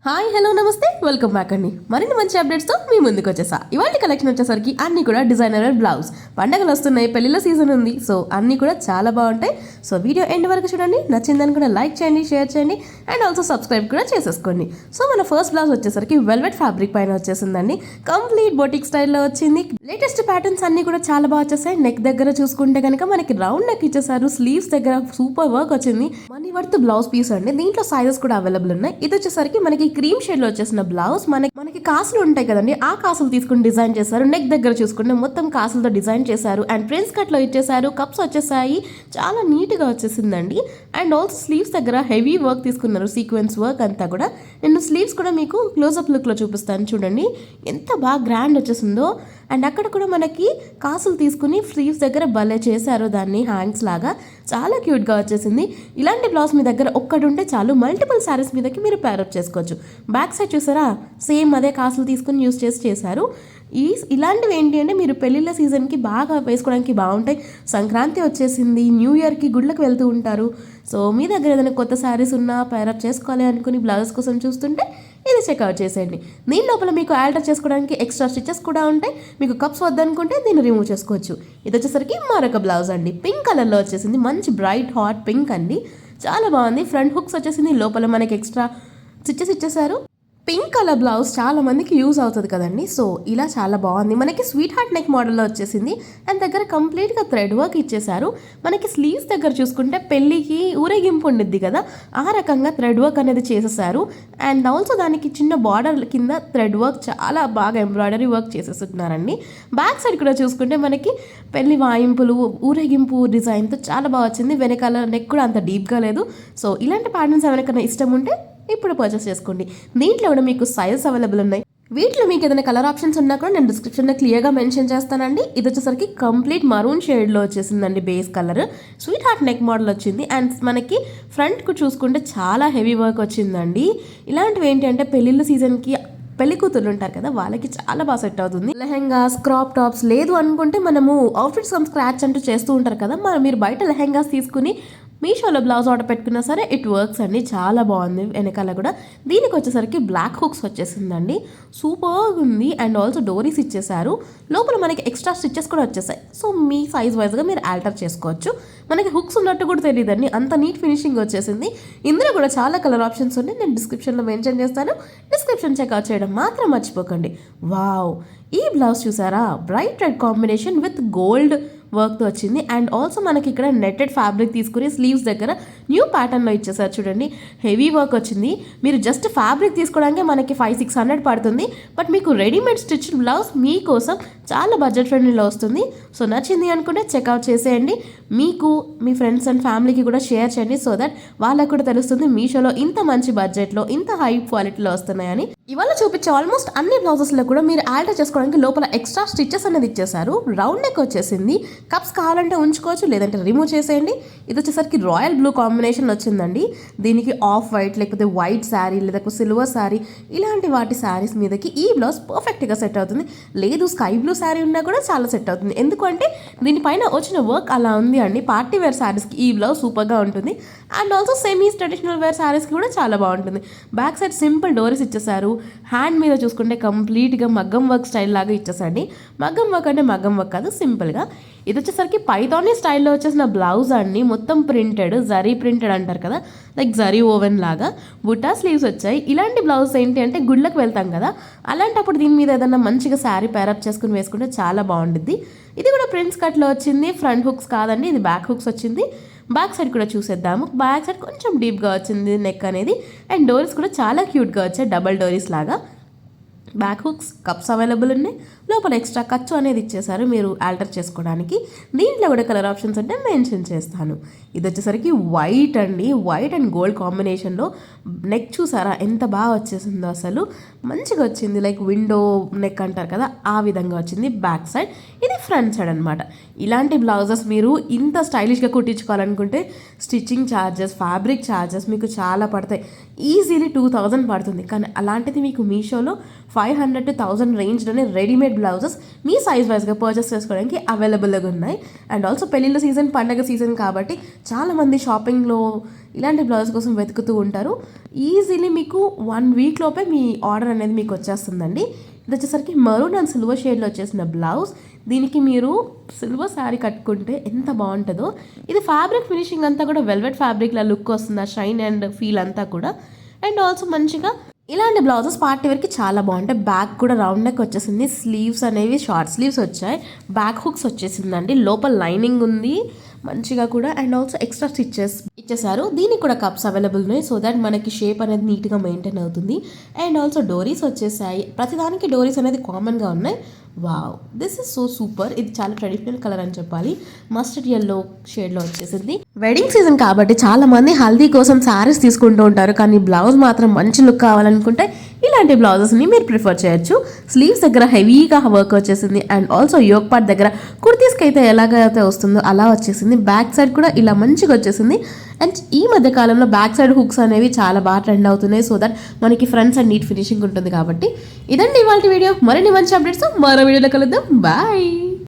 Hi hello నమస్తే welcome back అండి. మరిన్ని మంచి అప్డేట్స్తో మీ ముందుకు వచ్చేసా. ఇవాళ కలెక్షన్ వచ్చేసరికి అన్ని కూడా డిజైనర్ బ్లౌజ్. పండగలు వస్తున్నాయి, పెళ్లిళ్ళ సీజన్ ఉంది, సో అన్ని కూడా చాలా బాగుంటాయి. సో వీడియో ఎండ్ వరకు చూడండి. నచ్చిందని కూడా లైక్ చేయండి, షేర్ చేయండి అండ్ ఆల్సో సబ్స్క్రైబ్ కూడా చేసేసుకోండి. సో మన ఫస్ట్ బ్లౌజ్ వచ్చేసరికి వెల్వెట్ ఫ్యాబ్రిక్ పైన వచ్చేసిందండి. కంప్లీట్ బొటిక్ స్టైల్లో వచ్చింది. లేటెస్ట్ ప్యాటర్న్స్ అన్ని కూడా చాలా బాగా వచ్చేసాయి. నెక్ దగ్గర చూసుకుంటే కనుక మనకి రౌండ్ నెక్ ఇచ్చేసారు. స్లీవ్స్ దగ్గర సూపర్ వర్క్ వచ్చింది. మనీ వర్త్ బ్లౌజ్ పీస్ అండి. దీంట్లో సైజెస్ కూడా అవైలబుల్ ఉన్నాయి. ఇది వచ్చేసరికి మనకి క్రీమ్ షేడ్ లో వచ్చేసిన బ్లౌజ్. మనకి కాసులు ఉంటాయి కదండి, ఆ కాసులు తీసుకుని డిజైన్ చేశారు. నెక్ దగ్గర చూసుకుంటే మొత్తం కాసులతో డిజైన్ చేశారు అండ్ ప్రిన్స్ కట్ లో ఇచ్చేసారు. కప్స్ వచ్చేసాయి, చాలా నీట్ గా వచ్చేసిందండి. అండ్ ఆల్సో స్లీవ్స్ దగ్గర హెవీ వర్క్ తీసుకున్నారు, సీక్వెన్స్ వర్క్ అంతా కూడా. నేను స్లీవ్స్ కూడా మీకు క్లోజ్అప్ లుక్ లో చూపిస్తాను చూడండి, ఎంత బాగా గ్రాండ్ వచ్చేసిందో. అండ్ అక్కడ కూడా మనకి కాసులు తీసుకుని స్లీవ్స్ దగ్గర భలే చేశారు, దాన్ని హ్యాంగ్స్ లాగా చాలా క్యూట్గా వచ్చేసింది. ఇలాంటి బ్లౌజ్ మీ దగ్గర ఒక్కటి ఉంటే చాలు, మల్టిపుల్ శారీస్ మీదకి మీరు ప్యారప్ చేసుకోవచ్చు. బ్యాక్ సైడ్ చూసారా, సేమ్ అదే కాసులు తీసుకుని యూస్ చేశారు. ఇలాంటివి ఏంటి అంటే మీరు పెళ్ళిళ్ళ సీజన్కి బాగా వేసుకోవడానికి బాగుంటాయి. సంక్రాంతి వచ్చేసింది, న్యూ ఇయర్కి గుళ్ళకి వెళ్తూ ఉంటారు. సో మీ దగ్గర ఏదైనా కొత్త శారీస్ ఉన్నా ప్యారప్ చేసుకోవాలి అనుకుని బ్లౌజ్ కోసం చూస్తుంటే ఇది చెక్అవుట్ చేసేయండి. దీని లోపల మీకు ఆల్టర్ చేసుకోవడానికి ఎక్స్ట్రా స్టిచెస్ కూడా ఉంటాయి. మీకు కప్స్ వద్దనుకుంటే దీన్ని రిమూవ్ చేసుకోవచ్చు. ఇది వచ్చేసరికి మరొక బ్లౌజ్ అండి. పింక్ కలర్లో వచ్చేసింది, మంచి బ్రైట్ హాట్ పింక్ అండి, చాలా బాగుంది. ఫ్రంట్ హుక్స్ వచ్చేసింది, లోపల మనకి ఎక్స్ట్రా స్టిచెస్ ఇచ్చేసారు. పింక్ కలర్ బ్లౌజ్ చాలా మందికి యూజ్ అవుతుంది కదండి. సో ఇలా చాలా బాగుంది. మనకి స్వీట్ హార్ట్ నెక్ మోడల్లో వచ్చేసింది అండ్ దగ్గర కంప్లీట్గా థ్రెడ్ వర్క్ ఇచ్చేసారు. మనకి స్లీవ్స్ దగ్గర చూసుకుంటే పెళ్ళికి ఊరేగింపు ఉండిద్ది కదా, ఆ రకంగా థ్రెడ్ వర్క్ అనేది చేసేసారు. అండ్ ఆల్సో దానికి చిన్న బార్డర్ కింద థ్రెడ్ వర్క్ చాలా బాగా ఎంబ్రాయిడరీ వర్క్ చేసేస్తున్నారండి. బ్యాక్ సైడ్ కూడా చూసుకుంటే మనకి పెళ్లి వాయింపులు ఊరేగింపు డిజైన్తో చాలా బాగా వచ్చింది. వెనకాల నెక్ కూడా అంత డీప్గా లేదు. సో ఇలాంటి ప్యాటర్న్స్ ఎవరికైనా ఇష్టం ఉంటే ఇప్పుడు పర్చేస్ చేసుకోండి. దీంట్లో కూడా మీకు సైజెస్ అవైలబుల్ ఉన్నాయి. వీటిలో మీకు ఏదైనా కలర్ ఆప్షన్స్ ఉన్నా కూడా నేను డిస్క్రిప్షన్లో క్లియర్గా మెన్షన్ చేస్తానండి. ఇది వచ్చేసరికి కంప్లీట్ మరూన్ షేడ్లో వచ్చేసిందండి, base colour. Sweet heart neck model వచ్చింది అండ్ మనకి ఫ్రంట్కు చూసుకుంటే చాలా హెవీ వర్క్ వచ్చిందండి. ఇలాంటివి ఏంటి అంటే పెళ్ళిళ్ళ సీజన్కి పెళ్లి కూతుర్లు ఉంటారు కదా, వాళ్ళకి చాలా బాగా సెట్ అవుతుంది. లెహెంగాస్, క్రాప్ టాప్స్ లేదు అనుకుంటే మనము అవుట్ఫిట్స్ ఫ్రమ్ స్క్రాచ్ అంటూ చేస్తూ ఉంటారు కదా, మీరు బయట లెహెంగాస్ తీసుకుని మీషోలో బ్లౌజ్ ఆర్డర్ పెట్టుకున్నా సరే ఇట్ వర్క్స్ అండి, చాలా బాగుంది. వెనకాల కూడా దీనికి వచ్చేసరికి బ్లాక్ హుక్స్ వచ్చేసిందండి, సూపర్గా ఉంది. అండ్ ఆల్సో డోరీస్ ఇచ్చేసారు. లోపల మనకి ఎక్స్ట్రా స్టిచెస్ కూడా వచ్చేసాయి. సో మీ సైజ్ వైజ్గా మీరు ఆల్టర్ చేసుకోవచ్చు. మనకి హుక్స్ ఉన్నట్టు కూడా తెలియదండి, అంత నీట్ ఫినిషింగ్ వచ్చేసింది. ఇందులో కూడా చాలా కలర్ ఆప్షన్స్ ఉన్నాయి, నేను డిస్క్రిప్షన్లో మెన్షన్ చేస్తాను. డిస్క్రిప్షన్ చెక్అవుట్ చేయడం మాత్రం మర్చిపోకండి. వావ్, ఈ బ్లౌజ్ చూసారా, bright red combination with gold వర్క్తో వచ్చింది. అండ్ ఆల్సో మనకి ఇక్కడ నెట్టెడ్ ఫ్యాబ్రిక్ తీసుకుని స్లీవ్స్ దగ్గర న్యూ ప్యాటర్న్లో ఇచ్చేసారు చూడండి, హెవీ వర్క్ వచ్చింది. మీరు జస్ట్ ఫ్యాబ్రిక్ తీసుకోవడానికి మనకి 500-600 పడుతుంది, బట్ మీకు రెడీమేడ్ స్టిచ్డ్ బ్లౌజ్ మీకోసం చాలా బడ్జెట్ ఫ్రెండ్లీలో వస్తుంది. సో నచ్చింది అనుకుంటే చెక్అవుట్ చేసేయండి. మీకు మీ ఫ్రెండ్స్ అండ్ ఫ్యామిలీకి కూడా షేర్ చేయండి, సో దట్ వాళ్ళకు కూడా తెలుస్తుంది మీషోలో ఇంత మంచి బడ్జెట్లో ఇంత హై క్వాలిటీలో వస్తున్నాయని. ఇవాళ చూపించే ఆల్మోస్ట్ అన్ని బ్లౌజెస్లో కూడా మీరు ఆల్టర్ చేసుకోవడానికి లోపల ఎక్స్ట్రా స్టిచెస్ అనేది ఇచ్చేసారు. రౌండ్ నెక్ వచ్చేసింది. కప్స్ కావాలంటే ఉంచుకోవచ్చు, లేదంటే రిమూవ్ చేసేయండి. ఇది వచ్చేసరికి రాయల్ బ్లూ కాంబినేషన్ వచ్చిందండి. దీనికి ఆఫ్ వైట్ లేకపోతే వైట్ శారీ లేకపోతే సిల్వర్ శారీ ఇలాంటి వాటి శారీస్ మీదకి ఈ బ్లౌజ్ పర్ఫెక్ట్గా సెట్ అవుతుంది. లేదు స్కై బ్లూ శారీ ఉన్నా కూడా చాలా సెట్ అవుతుంది. ఎందుకంటే దీనిపైన వచ్చిన వర్క్ అలా ఉంది అండి. పార్టీ వేర్ శారీస్కి ఈ బ్లౌజ్ సూపర్గా ఉంటుంది. And also semi traditional wear శారీస్కి కూడా చాలా బాగుంటుంది. బ్యాక్ సైడ్ సింపుల్ డోరీస్ ఇచ్చేసారు. హ్యాండ్ మీద చూసుకుంటే కంప్లీట్గా మగ్గం వర్క్ స్టైల్ లాగా ఇచ్చేసండి. మగ్గం వర్క్ అంటే మగ్గం వర్క్ కాదు, సింపుల్గా. ఇది వచ్చేసరికి పైథానీ స్టైల్లో వచ్చేసిన బ్లౌజ్ అండి, మొత్తం ప్రింటెడ్, జరీ ప్రింటెడ్ అంటారు కదా, లైక్ జరీ ఓవెన్ లాగా బుట్టా స్లీవ్స్ వచ్చాయి. ఇలాంటి బ్లౌజ్ ఏంటి అంటే గుళ్ళకి వెళ్తాం కదా, అలాంటప్పుడు దీని మీద ఏదైనా మంచిగా శారీ ప్యారప్ చేసుకుని వేసుకుంటే చాలా బాగుంటుంది. ఇది కూడా ప్రిన్స్ కట్లో వచ్చింది. ఫ్రంట్ హుక్స్ కాదండి, ఇది బ్యాక్ హుక్స్ వచ్చింది. బ్యాక్ సైడ్ కూడా చూసేద్దాము. బ్యాక్ సైడ్ కొంచెం డీప్గా వచ్చింది నెక్ అనేది. అండ్ డోరీస్ కూడా చాలా క్యూట్గా వచ్చాయి, డబల్ డోరీస్ లాగా. బ్యాక్ హుక్స్, కప్స్ అవైలబుల్ ఉన్నాయి. లోపల ఎక్స్ట్రా ఖర్చు అనేది ఇచ్చేసారు మీరు ఆల్టర్ చేసుకోవడానికి. దీంట్లో కూడా కలర్ ఆప్షన్స్ అంటే మెన్షన్ చేస్తాను. ఇది వచ్చేసరికి వైట్ అండి, వైట్ అండ్ గోల్డ్ కాంబినేషన్లో. నెక్ చూసారా ఎంత బాగా వచ్చేసిందో, అసలు మంచిగా వచ్చింది. లైక్ విండో నెక్ అంటారు కదా, ఆ విధంగా వచ్చింది. బ్యాక్ సైడ్ ఇది ఫ్రంట్ సైడ్ అనమాట. ఇలాంటి బ్లౌజెస్ మీరు ఇంత స్టైలిష్గా కుట్టించుకోవాలనుకుంటే స్టిచ్చింగ్ ఛార్జెస్, ఫ్యాబ్రిక్ ఛార్జెస్ మీకు చాలా పడతాయి. ఈజీలీ 2000 పడుతుంది. కానీ అలాంటిది మీకు మీషోలో 500 to 1000 రేంజ్లోనే రెడీమేడ్ బ్లౌజెస్ మీ సైజ్ వైజ్గా పర్చేస్ చేసుకోవడానికి అవైలబుల్గా ఉన్నాయి. అండ్ ఆల్సో పెళ్ళిళ్ళ సీజన్, పండగ సీజన్ కాబట్టి చాలామంది షాపింగ్లో ఇలాంటి బ్లౌజ్ కోసం వెతుకుతూ ఉంటారు. ఈజీలీ మీకు 1 వీక్ లోపే మీ ఆర్డర్ అనేది మీకు వచ్చేస్తుందండి. ఇది వచ్చేసరికి మరూన్ అండ్ సిల్వర్ షేడ్లో వచ్చేసిన బ్లౌజ్. దీనికి మీరు సిల్వర్ శారీ కట్టుకుంటే ఎంత బాగుంటుందో. ఇది ఫ్యాబ్రిక్ ఫినిషింగ్ అంతా కూడా వెల్వెట్ ఫ్యాబ్రిక్లా లుక్ వస్తుంది, ఆ షైన్ అండ్ ఫీల్ అంతా కూడా. అండ్ ఆల్సో మంచిగా ఇలాంటి బ్లౌజెస్ పార్టీ వేర్కి చాలా బాగుంటాయి. బ్యాక్ కూడా రౌండ్ నెక్ వచ్చేసింది, స్లీవ్స్ అనేవి షార్ట్ స్లీవ్స్ వచ్చాయి, బ్యాక్ హుక్స్ వచ్చేసిందండి, లోపల లైనింగ్ ఉంది మంచిగా కూడా. అండ్ ఆల్సో ఎక్స్ట్రా స్టిచెస్ ఇచ్చేసారు. దీనికి కూడా కప్స్ అవైలబుల్ ఉన్నాయి, సో దట్ మనకి షేప్ అనేది నీట్గా మెయింటైన్ అవుతుంది. అండ్ ఆల్సో డోరీస్ వచ్చేసాయి, ప్రతిదానికి డోరీస్ అనేది కామన్గా ఉన్నాయి. Wow, this is so super. ఇది చాలా ట్రెడిషనల్ కలర్ అని చెప్పాలి, మస్టర్డ్ ఎల్లో షేడ్లో వచ్చేసింది. వెడ్డింగ్ సీజన్ కాబట్టి చాలా మంది హల్దీ కోసం శారీస్ తీసుకుంటూ ఉంటారు, కానీ బ్లౌజ్ మాత్రం మంచి లుక్ కావాలనుకుంటే ఇలాంటి బ్లౌజెస్ని మీరు ప్రిఫర్ చేయొచ్చు. స్లీవ్స్ దగ్గర హెవీగా వర్క్ వచ్చేసింది. అండ్ ఆల్సో యోక్ పార్ట్ దగ్గర కుర్తీస్కి అయితే ఎలాగైతే వస్తుందో అలా వచ్చేసింది. బ్యాక్ సైడ్ కూడా ఇలా మంచిగా వచ్చేసింది. అండ్ ఈ మధ్య కాలంలో బ్యాక్ సైడ్ హుక్స్ అనేవి చాలా బాగా ట్రెండ్ అవుతున్నాయి, సో దట్ మనకి ఫ్రంట్ సైడ్ నీట్ ఫినిషింగ్ ఉంటుంది. కాబట్టి ఇదండి ఇవాళ వీడియో. మరిన్ని మంచి అప్డేట్స్ మరో వీడియోలో కలుద్దాం. బాయ్.